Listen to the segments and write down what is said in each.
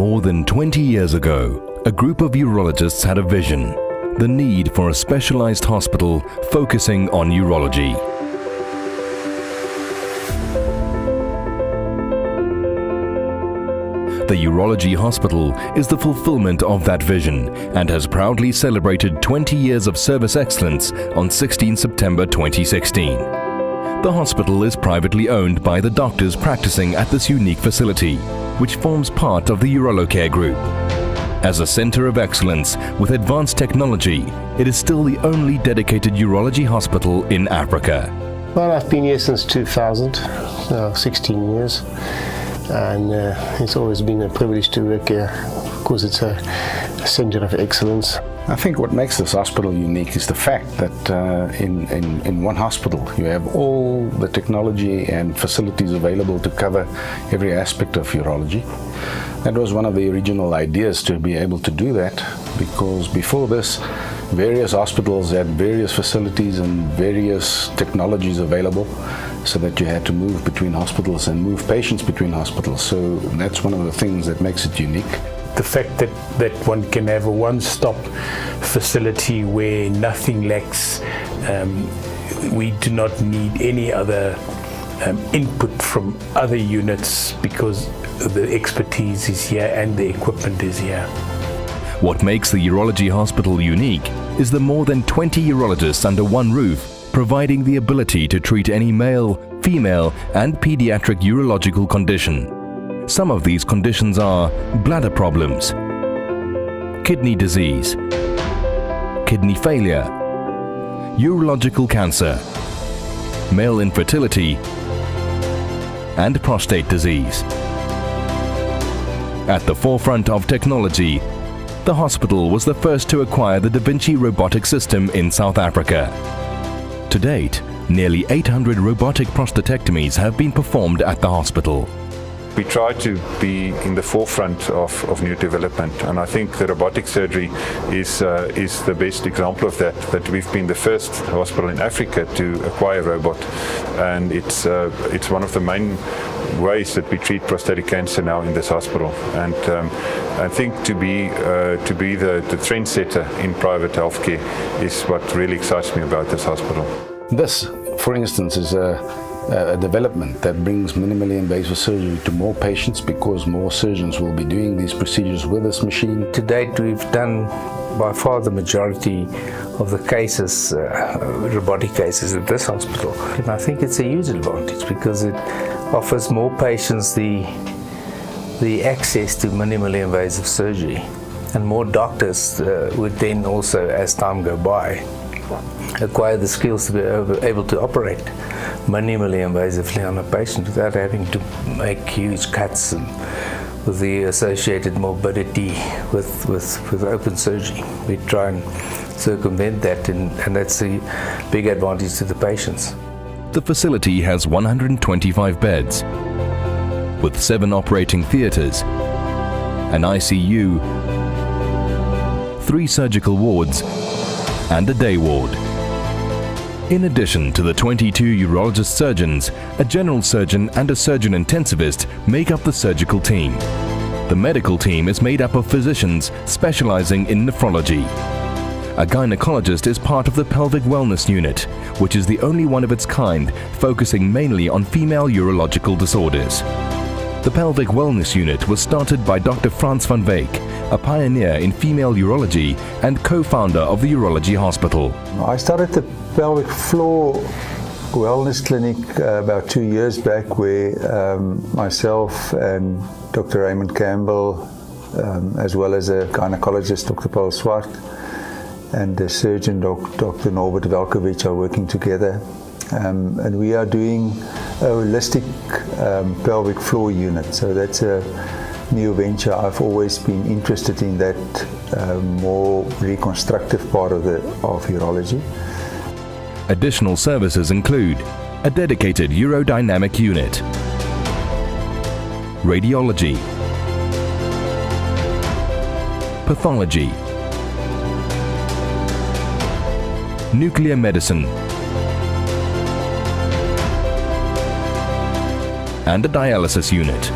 More than 20 years ago, a group of urologists had a vision: the need for a specialized hospital focusing on urology. The Urology Hospital is the fulfillment of that vision and has proudly celebrated 20 years of service excellence on 16 September 2016. The hospital is privately owned by the doctors practicing at this unique facility, which forms part of the Urolocare Group. As a center of excellence with advanced technology, it is still the only dedicated urology hospital in Africa. Well, I've been here since 2000, 16 years, and it's always been a privilege to work here because it's a center of excellence. I think what makes this hospital unique is the fact that in one hospital you have all the technology and facilities available to cover every aspect of urology. That was one of the original ideas, to be able to do that, because before this various hospitals had various facilities and various technologies available, so that you had to move between hospitals and move patients between hospitals. So that's one of the things that makes it unique. The fact that one can have a one-stop facility where nothing lacks. We do not need any other input from other units because the expertise is here and the equipment is here. What makes the Urology Hospital unique is the more than 20 urologists under one roof, providing the ability to treat any male, female and paediatric urological condition. Some of these conditions are bladder problems, kidney disease, kidney failure, urological cancer, male infertility, and prostate disease. At the forefront of technology, the hospital was the first to acquire the Da Vinci robotic system in South Africa. To date, nearly 800 robotic prostatectomies have been performed at the hospital. We try to be in the forefront of new development, and I think the robotic surgery is the best example of that we've been the first hospital in Africa to acquire a robot, and it's one of the main ways that we treat prostatic cancer now in this hospital. And I think to be the trendsetter in private healthcare is what really excites me about this hospital. This, for instance, is a development that brings minimally invasive surgery to more patients, because more surgeons will be doing these procedures with this machine. To date, we've done by far the majority of the cases, robotic cases at this hospital. And I think it's a huge advantage because it offers more patients the access to minimally invasive surgery, and more doctors would then also, as time goes by, acquire the skills to be able to operate minimally invasively on a patient without having to make huge cuts and with the associated morbidity with open surgery. We try and circumvent that, and that's a big advantage to the patients. The facility has 125 beds, with 7 operating theatres, an ICU, 3 surgical wards, and a day ward. In addition to the 22 urologist surgeons, a general surgeon and a surgeon intensivist make up the surgical team. The medical team is made up of physicians specializing in nephrology. A gynecologist is part of the pelvic wellness unit, which is the only one of its kind focusing mainly on female urological disorders. The pelvic wellness unit was started by Dr. Frans van Wyk, a pioneer in female urology and co-founder of the Urology Hospital. I started the pelvic floor wellness clinic about 2 years back, where myself and Dr. Raymond Campbell, as well as a gynecologist, Dr. Paul Swart, and the surgeon, Dr. Norbert Velkovic, are working together. And we are doing a holistic pelvic floor unit. So that's a new venture. I've always been interested in that more reconstructive part of urology. Additional services include a dedicated urodynamic unit, radiology, pathology, nuclear medicine, and a dialysis unit.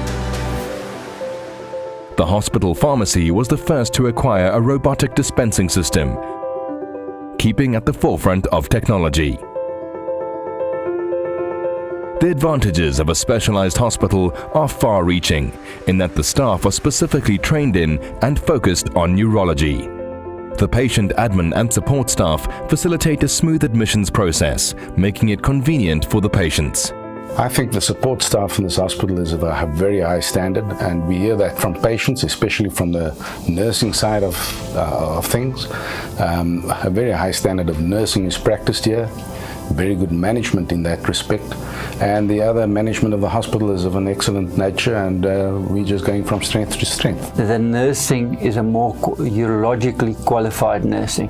The hospital pharmacy was the first to acquire a robotic dispensing system, keeping at the forefront of technology. The advantages of a specialized hospital are far-reaching in that the staff are specifically trained in and focused on urology. The patient admin and support staff facilitate a smooth admissions process, making it convenient for the patients. I think the support staff in this hospital is of a very high standard, and we hear that from patients, especially from the nursing side of things. A very high standard of nursing is practiced here. Very good management in that respect, and the other management of the hospital is of an excellent nature, and we're just going from strength to strength. The nursing is a more urologically qualified nursing.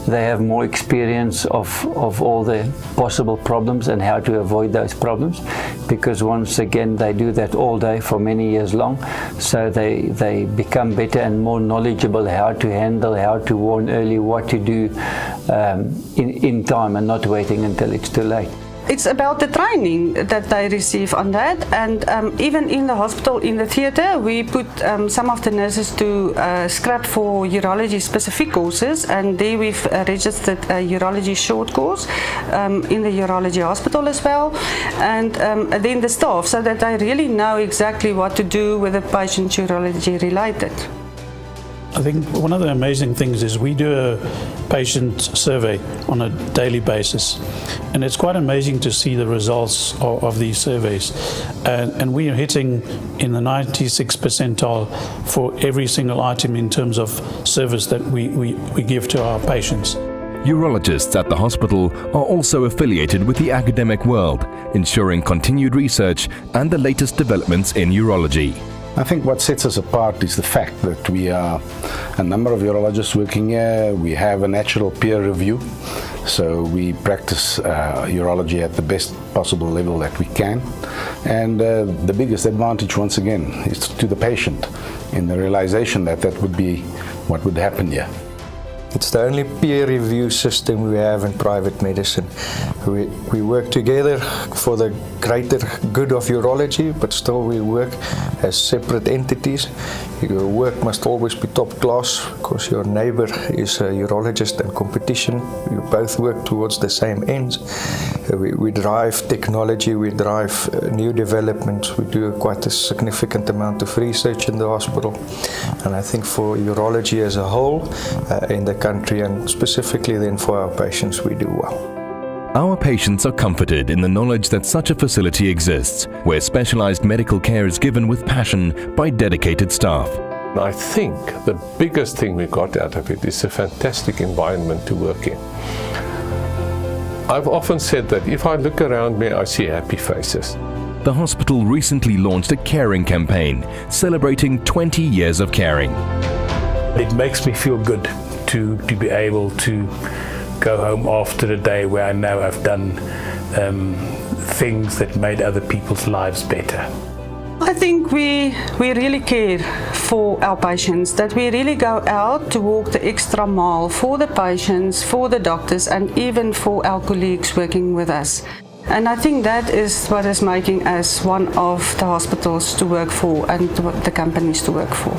They have more experience of all the possible problems and how to avoid those problems, because once again they do that all day for many years long, so they become better and more knowledgeable how to handle, how to warn early, what to do in time and not waiting until it's too late. It's about the training that they receive on that, and even in the hospital, in the theatre, we put some of the nurses to scrap for urology specific courses, and there we've registered a urology short course in the Urology Hospital as well, and then the staff, so that they really know exactly what to do with the patient urology related. I think one of the amazing things is we do a patient survey on a daily basis, and it's quite amazing to see the results of these surveys, and we are hitting in the 96th percentile for every single item in terms of service that we give to our patients. Urologists at the hospital are also affiliated with the academic world, ensuring continued research and the latest developments in urology. I think what sets us apart is the fact that we are a number of urologists working here. We have a natural peer review, so we practice urology at the best possible level that we can. And the biggest advantage, once again, is to the patient in the realization that that would be what would happen here. It's the only peer review system we have in private medicine. We work together for the greater good of urology, but still we work as separate entities. Your work must always be top class, because your neighbor is a urologist and competition. You both work towards the same ends. We drive technology, we drive new developments. We do quite a significant amount of research in the hospital. And I think for urology as a whole in the country, and specifically then for our patients, we do well. Our patients are comforted in the knowledge that such a facility exists, where specialized medical care is given with passion by dedicated staff. I think the biggest thing we got out of it is a fantastic environment to work in. I've often said that if I look around me, I see happy faces. The hospital recently launched a caring campaign celebrating 20 years of caring. It makes me feel good to be able to go home after a day where I know I've done things that made other people's lives better. I think we really care for our patients, that we really go out to walk the extra mile for the patients, for the doctors, and even for our colleagues working with us. And I think that is what is making us one of the hospitals to work for, and the companies to work for,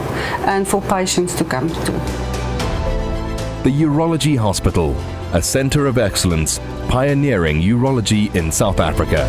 and for patients to come to. The Urology Hospital, a center of excellence pioneering urology in South Africa.